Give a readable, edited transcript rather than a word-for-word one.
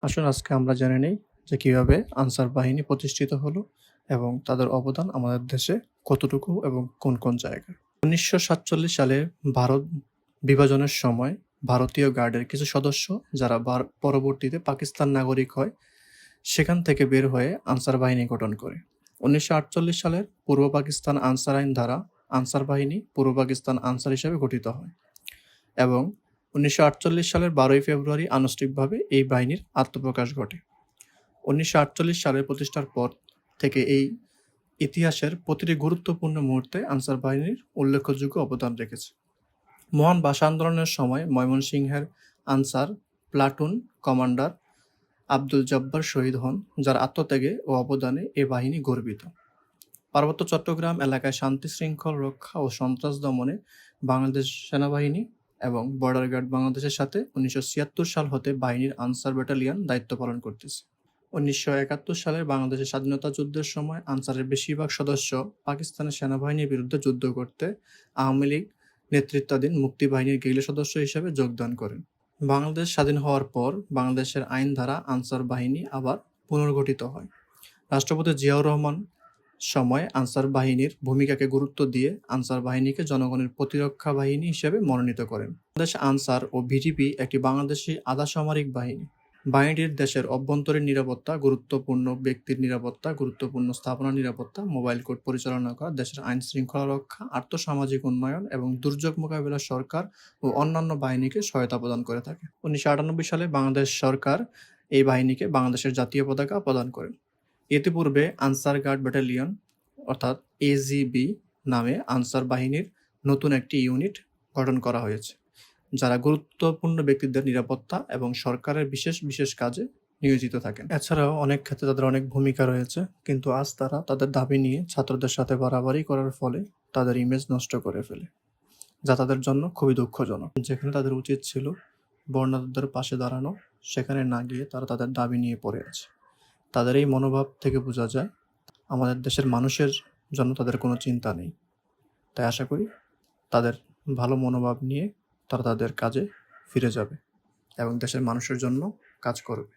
আসুন আজকে আমরা জেনে নেই যে কিভাবে আনসার বাহিনী প্রতিষ্ঠিত হলো এবং তাদের অবদান আমাদের দেশে কতটুকু এবং কোন কোন জায়গায়। ১৯৪৭ সালে ভারত বিভাজনের সময় ভারতীয় গার্ডের কিছু সদস্য যারা পরবর্তীতে পাকিস্তান নাগরিক হয়, সেখান থেকে বের হয়ে আনসার বাহিনী গঠন করে। ১৯৪৮ সালের পূর্ব পাকিস্তান আনসার আইন দ্বারা আনসার বাহিনী পূর্ব পাকিস্তান আনসার হিসেবে গঠিত হয় এবং ১৯৪৮ সালের ১২ই ফেব্রুয়ারি আনুষ্ঠানিকভাবে এই বাহিনীর আত্মপ্রকাশ ঘটে। ১৯৪৮ সালের প্রতিষ্ঠার পর থেকে এই ইতিহাসের প্রতিটি গুরুত্বপূর্ণ মুহূর্তে আনসার বাহিনীর উল্লেখযোগ্য অবদান রেখেছে। মহান ভাষা আন্দোলনের সময় ময়মনসিংহের আনসার প্লাটুন কমান্ডার আব্দুল জব্বার শহীদ হন, যার আত্মত্যাগে ও অবদানে এ বাহিনী গর্বিত। পার্বত্য চট্টগ্রাম এলাকায় শান্তি শৃঙ্খলা রক্ষা ও সন্ত্রাস দমনে বাংলাদেশ সেনাবাহিনী এবং বর্ডার গার্ড বাংলাদেশের সাথে ১৯৭৬ সাল হতে বাহিনীর আনসার ব্যাটালিয়ন দায়িত্ব পালন করতেছে। ১৯৭১ সালের বাংলাদেশের স্বাধীনতা যুদ্ধের সময় আনসারের বেশিরভাগ সদস্য পাকিস্তানের সেনাবাহিনীর বিরুদ্ধে যুদ্ধ করতে আওয়ামী লীগ নেতৃত্বাধীন মুক্তিবাহিনীর গেরিলা সদস্য হিসেবে যোগদান করেন। বাংলাদেশ স্বাধীন হওয়ার পর বাংলাদেশের আইন ধারা আনসার বাহিনী আবার পুনর্গঠিত হয়। রাষ্ট্রপতি জিয়াউর রহমান সময় আনসার বাহিনীর ভূমিকাকে গুরুত্ব দিয়ে আনসার বাহিনীকে জনগণের প্রতিরক্ষা বাহিনী হিসেবে মনোনীত করেন। বাংলাদেশ আনসার ও ভিডিপি একটি বাংলাদেশি আধা সামরিক বাহিনী। বাহিনীটির দেশের অভ্যন্তরীণ নিরাপত্তা, গুরুত্বপূর্ণ ব্যক্তির নিরাপত্তা, গুরুত্বপূর্ণ স্থাপনার নিরাপত্তা, মোবাইল কোর্ট পরিচালনা করা, দেশের আইন শৃঙ্খলা রক্ষা, আর্থসামাজিক উন্নয়ন এবং দুর্যোগ মোকাবিলায় সরকার ও অন্যান্য বাহিনীকে সহায়তা প্রদান করে থাকে। ১৯৯৮ সালে বাংলাদেশ সরকার এই বাহিনীকে বাংলাদেশের জাতীয় পতাকা প্রদান করেন। ইতিপূর্বে আনসার গার্ড ব্যাটালিয়ন অর্থাৎ এজিবি নামে আনসার বাহিনীর নতুন একটি ইউনিট গঠন করা হয়েছে, যারা গুরুত্বপূর্ণ ব্যক্তিদের নিরাপত্তা এবং সরকারের বিশেষ বিশেষ কাজে নিয়োজিত থাকেন। এছাড়াও অনেক ক্ষেত্রে তাদের অনেক ভূমিকা রয়েছে, কিন্তু আজ তারা তাদের দাবি নিয়ে ছাত্রদের সাথে বাড়াবাড়ি করার ফলে তাদের ইমেজ নষ্ট করে ফেলে, যা তাদের জন্য খুবই দুঃখজনক। যেখানে তাদের উচিত ছিল বর্ণাঢ্যদের পাশে দাঁড়ানো, সেখানে না গিয়ে তারা তাদের দাবি নিয়ে পড়ে আছে। তাদের এই মনোভাব থেকে বোঝা যায় আমাদের দেশের মানুষের জন্য তাদের কোনো চিন্তা নেই। তাই আশা করি তাদের ভালো মনোভাব নিয়ে তারা তাদের কাজে ফিরে যাবে এবং দেশের মানুষের জন্য কাজ করবে।